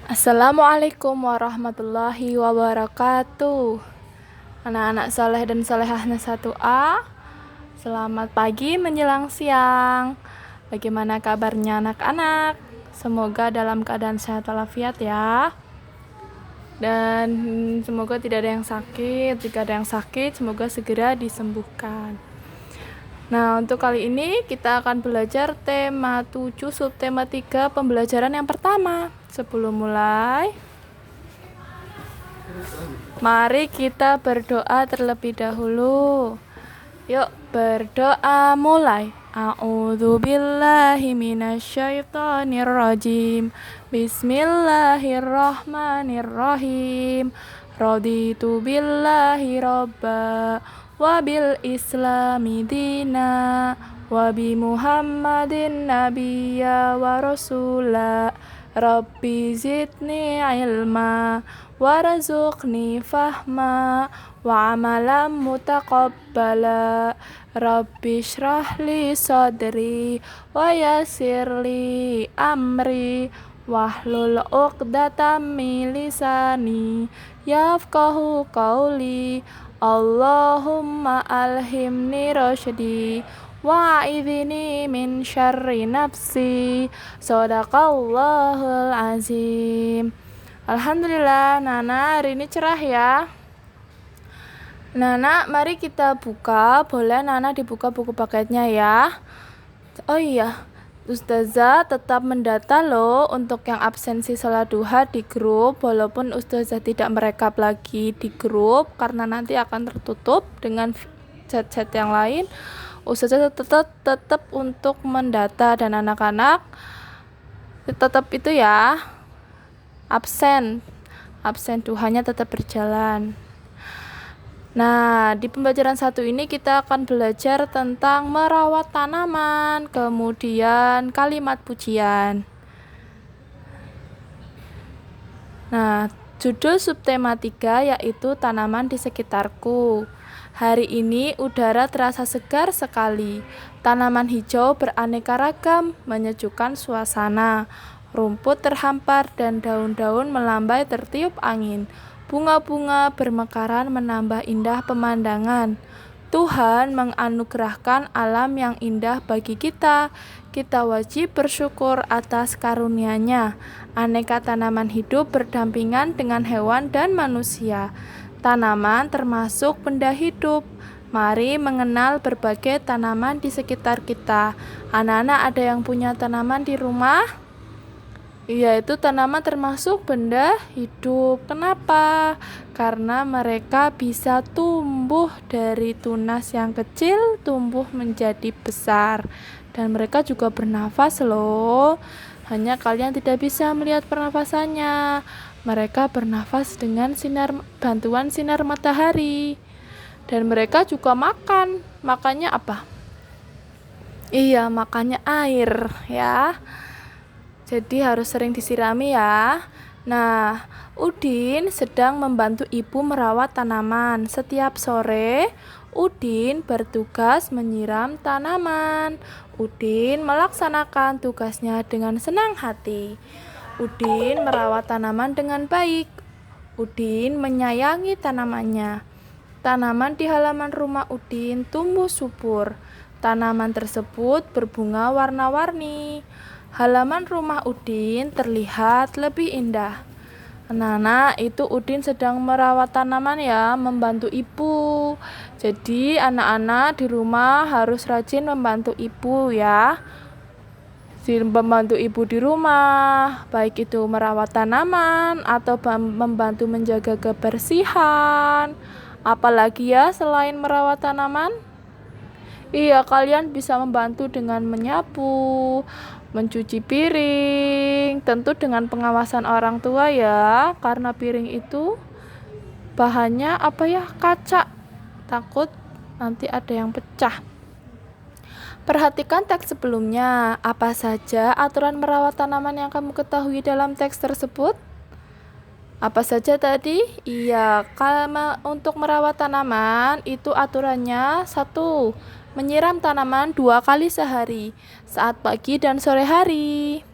Assalamualaikum warahmatullahi wabarakatuh. Anak-anak soleh dan solehahnya 1A, selamat pagi menjelang siang. Bagaimana kabarnya anak-anak? Semoga dalam keadaan sehat walafiat ya. Dan semoga tidak ada yang sakit. Jika ada yang sakit, semoga segera disembuhkan. Nah, untuk kali ini kita akan belajar tema 7 subtema 3 pembelajaran yang pertama. Sebelum mulai, mari kita berdoa terlebih dahulu. Yuk berdoa mulai. A'udzubillahi minasyaitonirrajim. Bismillahirrahmanirrahim. Raditu billahi robba wa bil islami dina wa bi muhammadin nabiyya wa rasula. Rabbi zidni ilma warzuqni fahma wa amalan mutaqabbala. Rabbi shrahli sadri wa yassirli amri wahlul 'uqdatam min lisani yafqahu qawli. Allahumma alhimni rasydi wa'idhni min syarri nafsi. Shadaqallahul azim. Alhamdulillah, Nana hari ini cerah ya. Nana, mari kita buka. Boleh Nana dibuka buku paketnya ya. Oh iya, Ustazah tetap mendata loh untuk yang absensi sholat duha di grup, walaupun Ustazah tidak merekap lagi di grup karena nanti akan tertutup dengan chat-chat yang lain. Ustazah tetap untuk mendata, dan anak-anak tetap itu ya, absen duhanya tetap berjalan. Nah, di pembelajaran 1 ini kita akan belajar tentang merawat tanaman, kemudian kalimat pujian. Nah, judul subtema 3 yaitu tanaman di sekitarku. Hari ini udara terasa segar sekali. Tanaman hijau beraneka ragam menyejukkan suasana. Rumput terhampar dan daun-daun melambai tertiup angin. Bunga-bunga bermekaran menambah indah pemandangan. Tuhan menganugerahkan alam yang indah bagi kita. Kita wajib bersyukur atas karunia-Nya. Aneka tanaman hidup berdampingan dengan hewan dan manusia. Tanaman termasuk benda hidup. Mari mengenal berbagai tanaman di sekitar kita. Anak-anak ada yang punya tanaman di rumah? Iya, itu tanaman termasuk benda hidup. Kenapa? Karena mereka bisa tumbuh dari tunas yang kecil, tumbuh menjadi besar. Dan mereka juga bernafas loh. Hanya kalian tidak bisa melihat pernafasannya. Mereka bernafas dengan bantuan sinar matahari. Dan mereka juga makan. Makannya apa? Iya, makannya air ya. Jadi harus sering disirami ya. Nah, Udin sedang membantu ibu merawat tanaman. Setiap sore, Udin bertugas menyiram tanaman. Udin melaksanakan tugasnya dengan senang hati. Udin merawat tanaman dengan baik. Udin menyayangi tanamannya. Tanaman di halaman rumah Udin tumbuh subur. Tanaman tersebut berbunga warna-warni. Halaman rumah Udin terlihat lebih indah. Anak-anak, itu Udin sedang merawat tanaman ya, membantu ibu. Jadi anak-anak di rumah harus rajin membantu ibu ya. Membantu ibu di rumah, baik itu merawat tanaman atau membantu menjaga kebersihan. Apalagi ya selain merawat tanaman? Iya, kalian bisa membantu dengan menyapu, mencuci piring, tentu dengan pengawasan orang tua ya, karena piring itu bahannya kaca, takut nanti ada yang pecah. Perhatikan teks sebelumnya. Apa saja aturan merawat tanaman yang kamu ketahui dalam teks tersebut? Apa saja tadi? Iya, untuk merawat tanaman itu aturannya 1. Menyiram tanaman 2 kali sehari, saat pagi dan sore hari.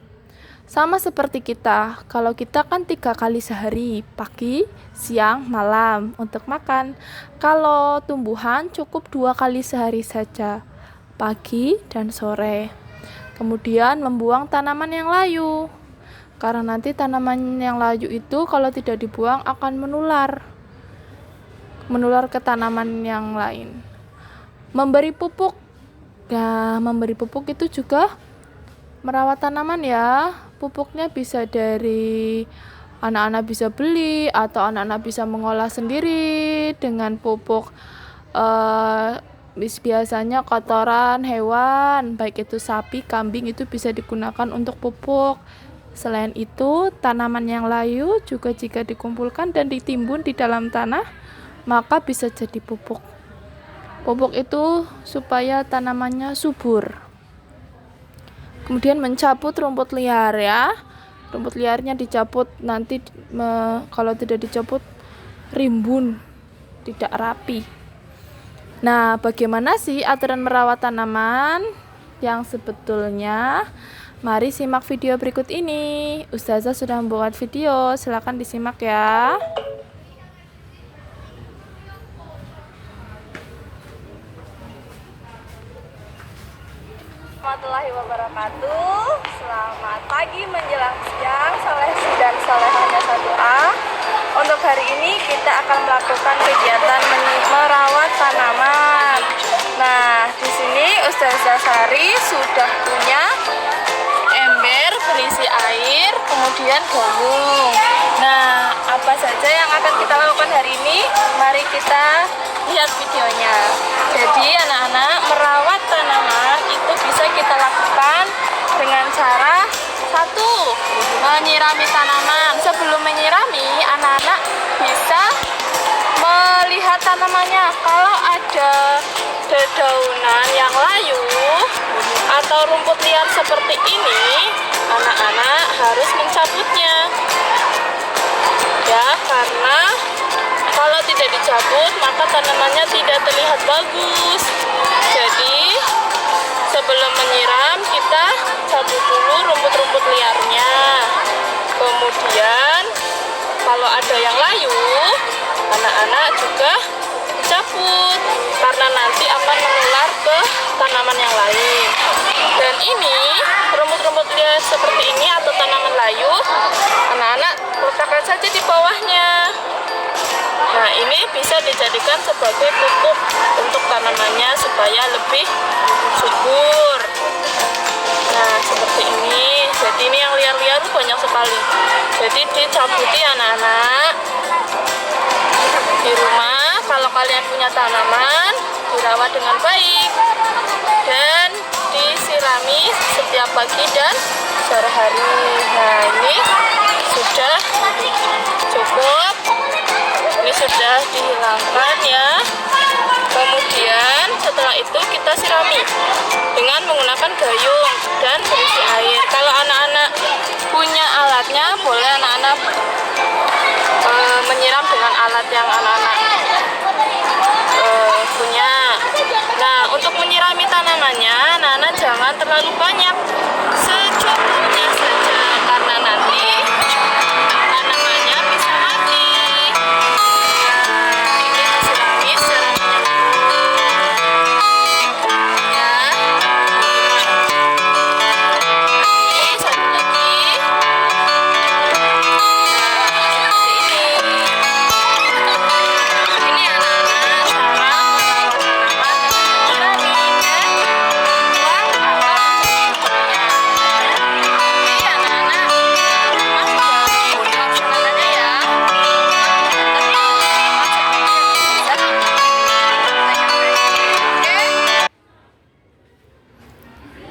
Sama seperti kita, kalau kita kan 3 kali sehari, pagi, siang, malam untuk makan. Kalau tumbuhan cukup 2 kali sehari saja, pagi dan sore. Kemudian membuang tanaman yang layu, karena nanti tanaman yang layu itu kalau tidak dibuang akan menular ke tanaman yang lain. Memberi pupuk. Nah, memberi pupuk itu juga merawat tanaman ya. Pupuknya bisa dari anak-anak bisa beli atau anak-anak bisa mengolah sendiri dengan pupuk biasanya kotoran hewan, baik itu sapi, kambing, itu bisa digunakan untuk pupuk. Selain itu, tanaman yang layu juga jika dikumpulkan dan ditimbun di dalam tanah, maka bisa jadi pupuk. Pupuk itu supaya tanamannya subur. Kemudian mencabut rumput liar ya. Rumput liarnya dicabut, nanti kalau tidak dicabut rimbun, tidak rapi. Nah, bagaimana sih aturan merawat tanaman yang sebetulnya? Mari simak video berikut ini. Ustazah sudah membuat video, silakan disimak ya. Warahmatullahi wabarakatuh. Selamat pagi menjelang siang, soleh dan solehahnya 1A. Untuk hari ini kita akan melakukan kegiatan merawat tanaman. Nah, di sini Ustazah Sari sudah punya ember berisi air, kemudian gayung. Nah, apa saja yang akan kita lakukan hari ini? Mari kita lihat videonya. Jadi anak-anak, merawat tanaman itu bisa kita lakukan dengan cara satu, menyirami tanaman. Sebelum menyirami, anak-anak bisa melihat tanamannya. Kalau ada dedaunan yang layu atau rumput liar seperti ini, anak-anak harus mencabutnya ya, karena kalau tidak dicabut maka tanamannya tidak terlihat bagus. Jadi sebelum menyiram kita cabut dulu rumput-rumput liarnya. Kemudian kalau ada yang layu, anak-anak juga dicabut karena nanti akan menular ke tanaman yang lain. Dan ini rumput-rumput liar seperti ini atau tanaman layu, anak-anak letakkan saja di bawahnya. Nah, ini bisa dijadikan sebagai pupuk untuk tanamannya supaya lebih subur. Nah, seperti ini. Jadi ini yang liar-liar banyak sekali. Jadi dicabuti anak-anak. Di rumah kalau kalian punya tanaman, dirawat dengan baik dan disirami setiap pagi dan sore hari. Nah, ini sudah cukup. Ini sudah dihilangkan ya. Kemudian setelah itu kita sirami dengan menggunakan gayung dan berisi air. Kalau anak-anak punya alatnya, boleh anak-anak menyiram dengan alat yang anak-anak punya. Nah, untuk menyirami tanamannya, anak-anak jangan terlalu banyak, secukupnya saja karena nanti tanamannya bisa mati. Nah, ini disirami secara ya. Ini satu lagi. Ini anak-anak cara merawat tanaman dengan buang Jadi anak-anak opsional aja ya.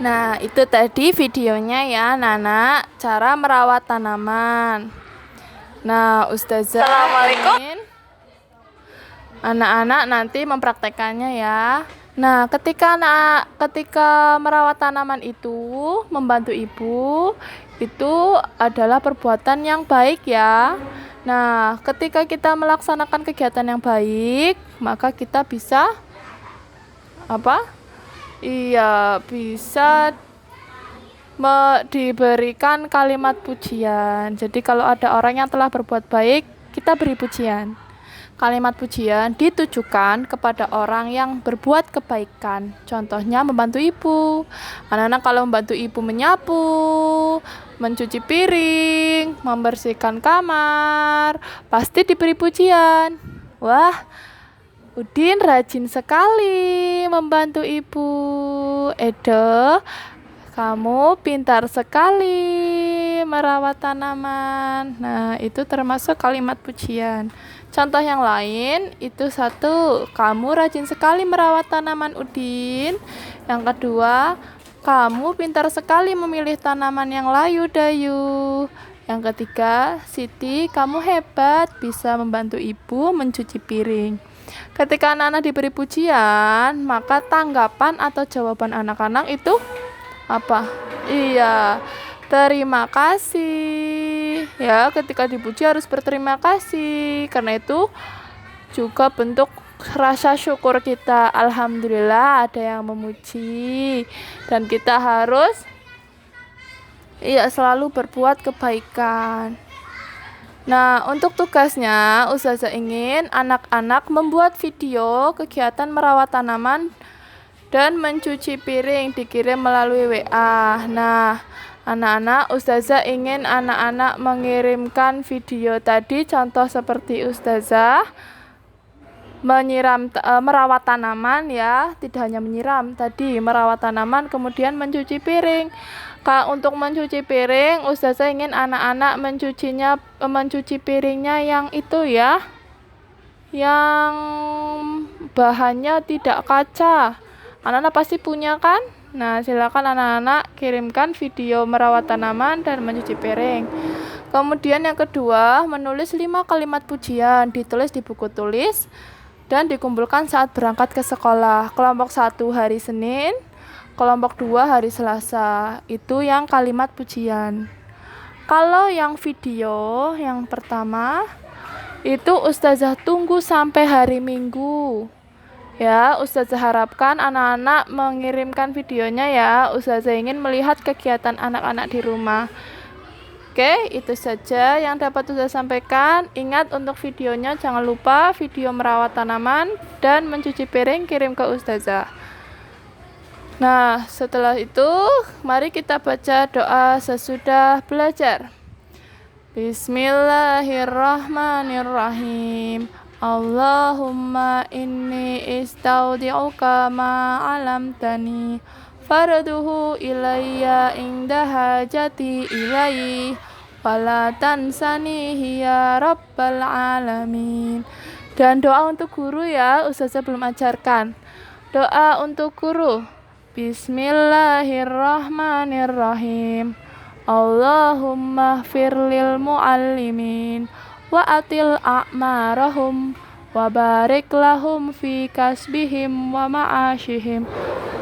Nah, itu tadi videonya ya, Nana, cara merawat tanaman. Nah, Ustazah Assalamualaikum. ingin anak-anak nanti mempraktekannya ya. Nah, ketika merawat tanaman itu membantu ibu, itu adalah perbuatan yang baik ya. Nah, ketika kita melaksanakan kegiatan yang baik, maka kita bisa apa? Iya, bisa diberikan kalimat pujian. Jadi kalau ada orang yang telah berbuat baik, kita beri pujian. Kalimat pujian ditujukan kepada orang yang berbuat kebaikan. Contohnya membantu ibu. Anak-anak kalau membantu ibu menyapu, mencuci piring, membersihkan kamar, pasti diberi pujian. Wah, Udin rajin sekali membantu ibu. Edo, kamu pintar sekali merawat tanaman. Nah, itu termasuk kalimat pujian. Contoh yang lain, itu satu, kamu rajin sekali merawat tanaman Udin. Yang kedua, kamu pintar sekali memilih tanaman yang layu dayu. Yang ketiga, Siti, kamu hebat bisa membantu ibu mencuci piring. Ketika anak-anak diberi pujian, maka tanggapan atau jawaban anak-anak itu apa? Iya, terima kasih. Ya, ketika dipuji harus berterima kasih. Karena itu juga bentuk rasa syukur kita. Alhamdulillah ada yang memuji. Dan kita harus selalu berbuat kebaikan. Nah, untuk tugasnya, Ustazah ingin anak-anak membuat video kegiatan merawat tanaman dan mencuci piring dikirim melalui WA. Nah, anak-anak, Ustazah ingin anak-anak mengirimkan video tadi, contoh seperti Ustazah merawat tanaman ya, tidak hanya menyiram, tadi merawat tanaman kemudian mencuci piring. Untuk mencuci piring, Ustazah ingin anak-anak mencuci piringnya yang itu ya, yang bahannya tidak kaca. Anak-anak pasti punya kan? Nah, silakan anak-anak kirimkan video merawat tanaman dan mencuci piring. Kemudian yang kedua, menulis 5 kalimat pujian, ditulis di buku tulis dan dikumpulkan saat berangkat ke sekolah. Kelompok 1 hari Senin, kelompok 2 hari Selasa. Itu yang kalimat pujian. Kalau yang video yang pertama itu Ustazah tunggu sampai hari Minggu. Ya, Ustazah harapkan anak-anak mengirimkan videonya ya. Ustazah ingin melihat kegiatan anak-anak di rumah. Oke, itu saja yang dapat Ustazah sampaikan. Ingat untuk videonya jangan lupa video merawat tanaman dan mencuci piring kirim ke Ustazah. Nah, setelah itu mari kita baca doa sesudah belajar. Bismillahirrahmanirrahim. Allahumma inni istaudi'uka ma'alamtani farduhu ilayya inda hajati ilayhi wala tansanihi ya rabbal alamin. Dan doa untuk guru ya, Ustazah belum ajarkan. Doa untuk guru. Bismillahirrahmanirrahim. Allahumma firlil muallimin wa atil a'marahum wa barik lahum fi kasbihim wa ma'ashihim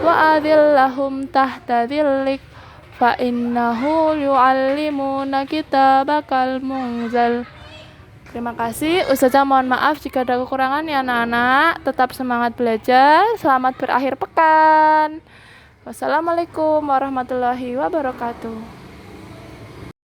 wa adillahum tahta dhillik fa innahu yu'allimuna kitabakal munzal. Terima kasih. Ustazah mohon maaf jika ada kekurangan ya anak-anak. Tetap semangat belajar. Selamat berakhir pekan. Wassalamualaikum warahmatullahi wabarakatuh.